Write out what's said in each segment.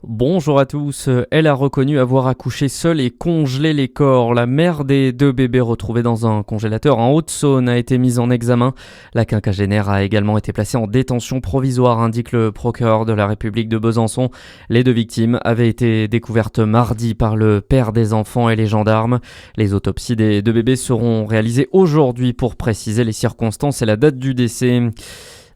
Bonjour à tous. Elle a reconnu avoir accouché seule et congelé les corps. La mère des deux bébés retrouvés dans un congélateur en Haute-Saône a été mise en examen. La quinquagénaire a également été placée en détention provisoire, indique le procureur de la République de Besançon. Les deux victimes avaient été découvertes mardi par le père des enfants et les gendarmes. Les autopsies des deux bébés seront réalisées aujourd'hui pour préciser les circonstances et la date du décès.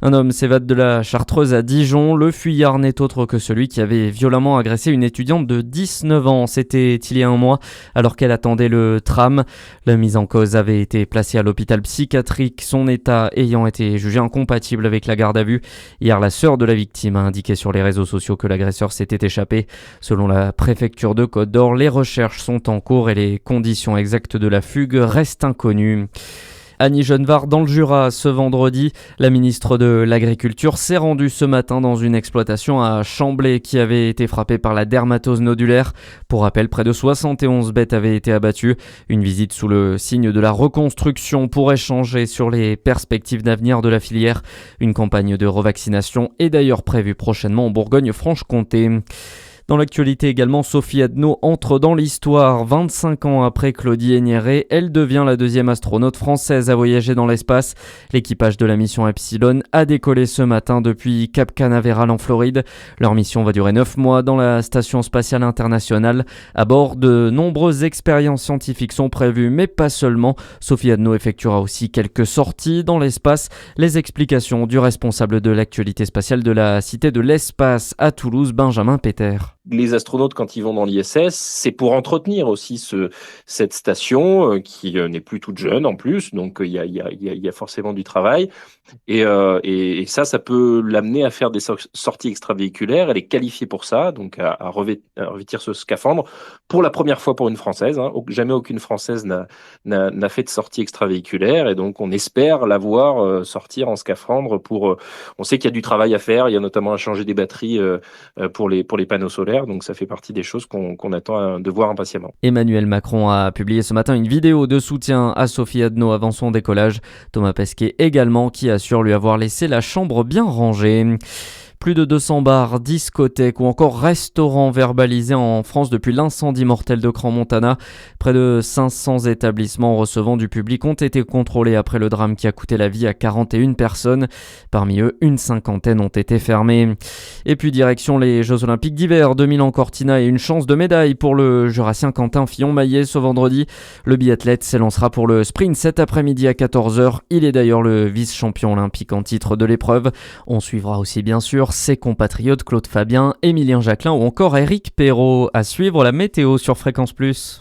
Un homme s'évade de la Chartreuse à Dijon. Le fuyard n'est autre que celui qui avait violemment agressé une étudiante de 19 ans. C'était il y a un mois, alors qu'elle attendait le tram. La mise en cause avait été placée à l'hôpital psychiatrique, son état ayant été jugé incompatible avec la garde à vue. Hier, la sœur de la victime a indiqué sur les réseaux sociaux que l'agresseur s'était échappé. Selon la préfecture de Côte d'Or, les recherches sont en cours et les conditions exactes de la fugue restent inconnues. Annie Genevard dans le Jura ce vendredi. La ministre de l'Agriculture s'est rendue ce matin dans une exploitation à Chamblay qui avait été frappée par la dermatose nodulaire. Pour rappel, près de 71 bêtes avaient été abattues. Une visite sous le signe de la reconstruction pour échanger sur les perspectives d'avenir de la filière. Une campagne de revaccination est d'ailleurs prévue prochainement en Bourgogne-Franche-Comté. Dans l'actualité également, Sophie Adno entre dans l'histoire. 25 ans après Claudie Aigneret, elle devient la deuxième astronaute française à voyager dans l'espace. L'équipage de la mission Epsilon a décollé ce matin depuis Cap Canaveral en Floride. Leur mission va durer 9 mois dans la Station spatiale internationale. À bord, de nombreuses expériences scientifiques sont prévues, mais pas seulement. Sophie Adno effectuera aussi quelques sorties dans l'espace. Les explications du responsable de l'actualité spatiale de la Cité de l'Espace à Toulouse, Benjamin Peter. Les astronautes, quand ils vont dans l'ISS, c'est pour entretenir aussi cette station qui n'est plus toute jeune en plus, donc il y a forcément du travail. Et ça peut l'amener à faire des sorties extravéhiculaires. Elle est qualifiée pour ça, donc à revêtir ce scaphandre pour la première fois pour une Française. Jamais aucune Française n'a fait de sortie extravéhiculaire, et donc on espère la voir sortir en scaphandre. On sait qu'il y a du travail à faire. Il y a notamment à changer des batteries pour les panneaux solaires. Donc ça fait partie des choses qu'on attend de voir impatiemment. Emmanuel Macron a publié ce matin une vidéo de soutien à Sophie Adno avant son décollage. Thomas Pesquet également, qui assure lui avoir laissé la chambre bien rangée. Plus de 200 bars, discothèques ou encore restaurants verbalisés en France depuis l'incendie mortel de Crans-Montana. Près de 500 établissements recevant du public ont été contrôlés après le drame qui a coûté la vie à 41 personnes. Parmi eux, une cinquantaine ont été fermés. Et puis direction les Jeux Olympiques d'hiver, 2000 en Cortina et une chance de médaille pour le Jurassien Quentin Fillon-Maillet ce vendredi. Le biathlète s'élancera pour le sprint cet après-midi à 14h. Il est d'ailleurs le vice-champion olympique en titre de l'épreuve. On suivra aussi bien sûr ses compatriotes Claude Fabien, Émilien Jacquelin ou encore Éric Perrault. À suivre la météo sur Fréquence Plus.